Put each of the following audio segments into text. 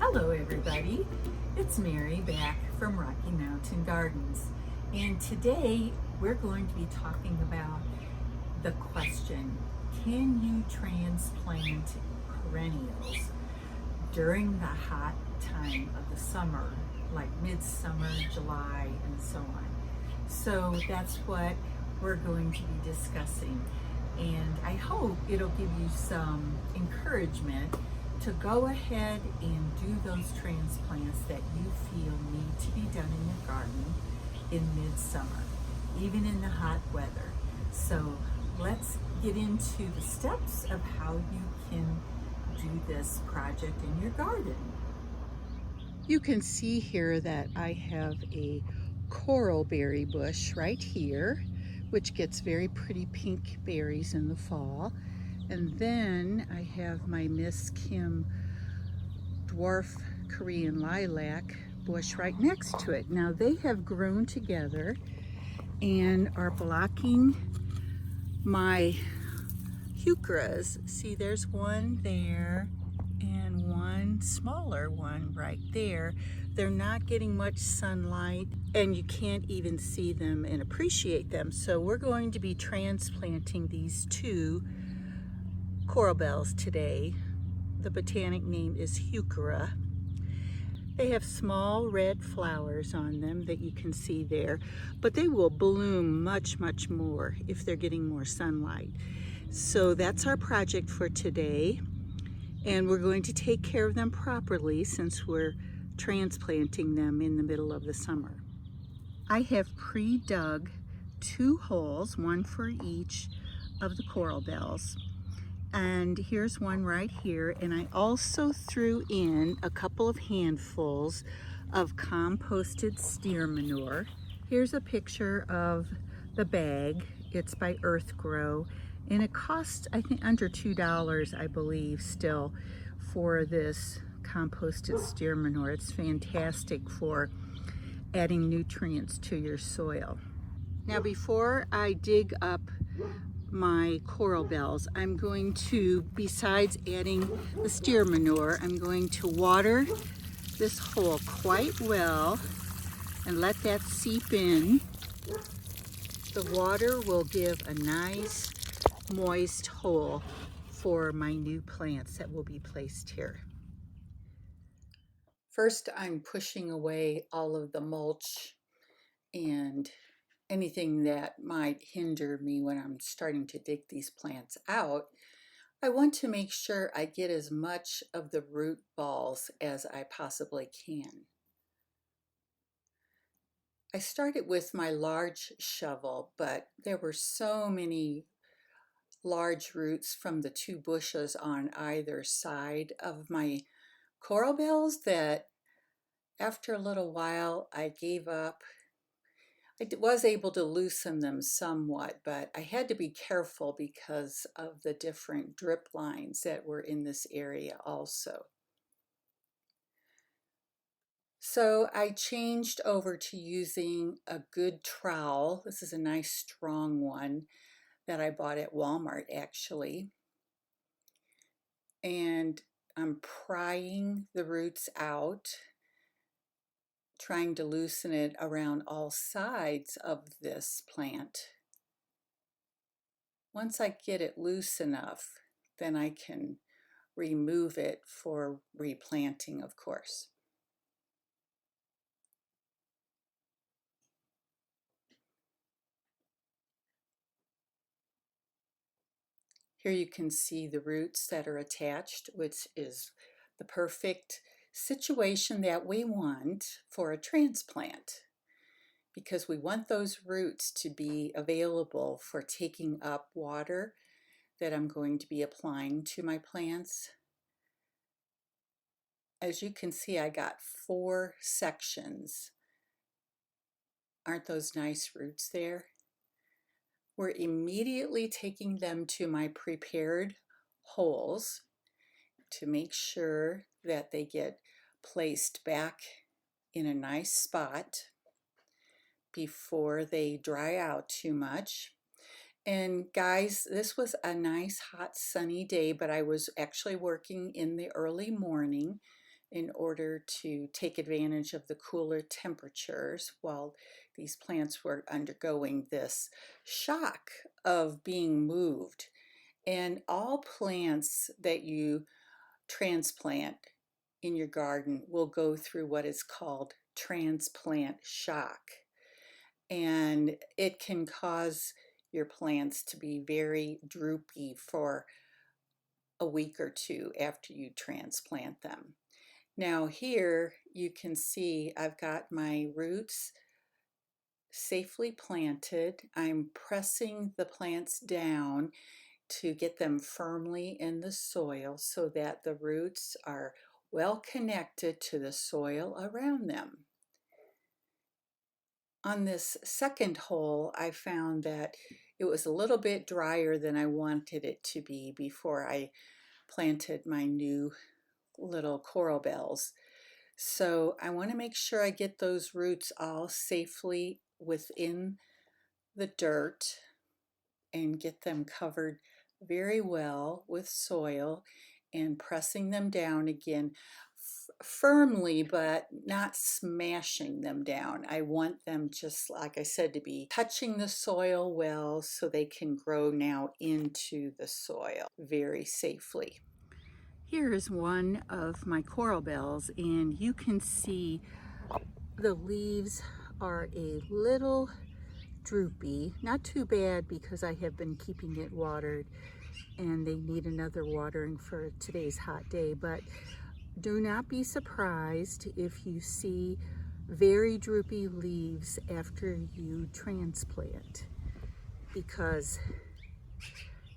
Hello everybody, it's Mary back from Rocky Mountain Gardens, and today we're going to be talking about the question, can you transplant perennials during the hot time of the summer, like midsummer, July, and so on? So that's what we're going to be discussing, and I hope it'll give you some encouragement to go ahead and do those transplants that you feel need to be done in your garden in midsummer, even in the hot weather. So let's get into the steps of how you can do this project in your garden. You can see here that I have a coral berry bush right here, which gets very pretty pink berries in the fall. And then I have my Miss Kim dwarf Korean lilac bush right next to it. Now they have grown together and are blocking my heucheras. See, there's one there and one smaller one right there. They're not getting much sunlight and you can't even see them and appreciate them. So we're going to be transplanting these two coral bells today. The botanic name is heuchera. They have small red flowers on them that you can see there, but they will bloom much more if they're getting more sunlight. So that's our project for today, and we're going to take care of them properly since we're transplanting them in the middle of the summer. I have pre-dug 2 holes, one for each of the coral bells. And here's one right here, and I also threw in a couple of handfuls of composted steer manure. Here's a picture of the bag. It's by Earth Grow, and it costs, I think, under $2, I believe, still, for this composted steer manure. It's fantastic for adding nutrients to your soil. Now, before I dig up my coral bells, I'm going to, besides adding the steer manure, I'm going to water this hole quite well and let that seep in. The water will give a nice moist hole for my new plants that will be placed here. First, I'm pushing away all of the mulch and anything that might hinder me when I'm starting to dig these plants out. I want to make sure I get as much of the root balls as I possibly can. I started with my large shovel, but there were so many large roots from the 2 bushes on either side of my coral bells that after a little while I gave up. I was able to loosen them somewhat, but I had to be careful because of the different drip lines that were in this area also. So I changed over to using a good trowel. This is a nice strong one that I bought at Walmart actually. And I'm prying the roots out, trying to loosen it around all sides of this plant. Once I get it loose enough, then I can remove it for replanting, of course. Here you can see the roots that are attached, which is the perfect situation that we want for a transplant, because we want those roots to be available for taking up water that I'm going to be applying to my plants. As you can see, I got 4 sections. Aren't those nice roots there? We're immediately taking them to my prepared holes to make sure that they get placed back in a nice spot before they dry out too much. And guys, this was a nice hot sunny day, but I was actually working in the early morning in order to take advantage of the cooler temperatures while these plants were undergoing this shock of being moved. And all plants that you transplant in your garden will go through what is called transplant shock. And it can cause your plants to be very droopy for a week or two after you transplant them. Now here you can see I've got my roots safely planted. I'm pressing the plants down to get them firmly in the soil so that the roots are well connected to the soil around them. On this second hole, I found that it was a little bit drier than I wanted it to be before I planted my new little coral bells. So I want to make sure I get those roots all safely within the dirt and get them covered very well with soil, and pressing them down again firmly, but not smashing them down. I want them, just like I said, to be touching the soil well so they can grow now into the soil very safely. Here is one of my coral bells, and you can see the leaves are a little droopy. Not too bad because I have been keeping it watered and they need another watering for today's hot day, but do not be surprised if you see very droopy leaves after you transplant, because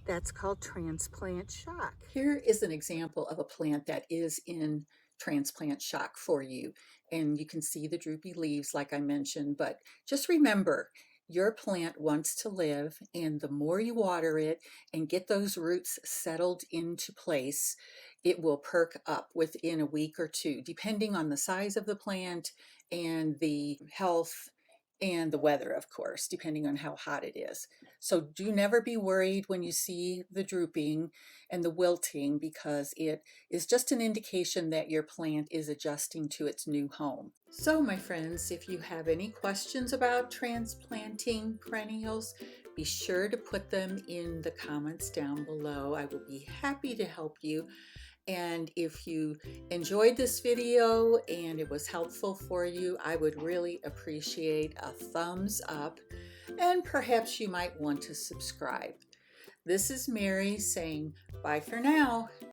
that's called transplant shock. Here is an example of a plant that is in transplant shock for you, and you can see the droopy leaves like I mentioned, but just remember, your plant wants to live, and the more you water it and get those roots settled into place, it will perk up within a week or two, depending on the size of the plant and the health and the weather, of course, depending on how hot it is. So do never be worried when you see the drooping and the wilting, because it is just an indication that your plant is adjusting to its new home. So my friends, if you have any questions about transplanting perennials, be sure to put them in the comments down below. I will be happy to help you. And if you enjoyed this video and it was helpful for you, I would really appreciate a thumbs up, and perhaps you might want to subscribe. This is Mary saying bye for now.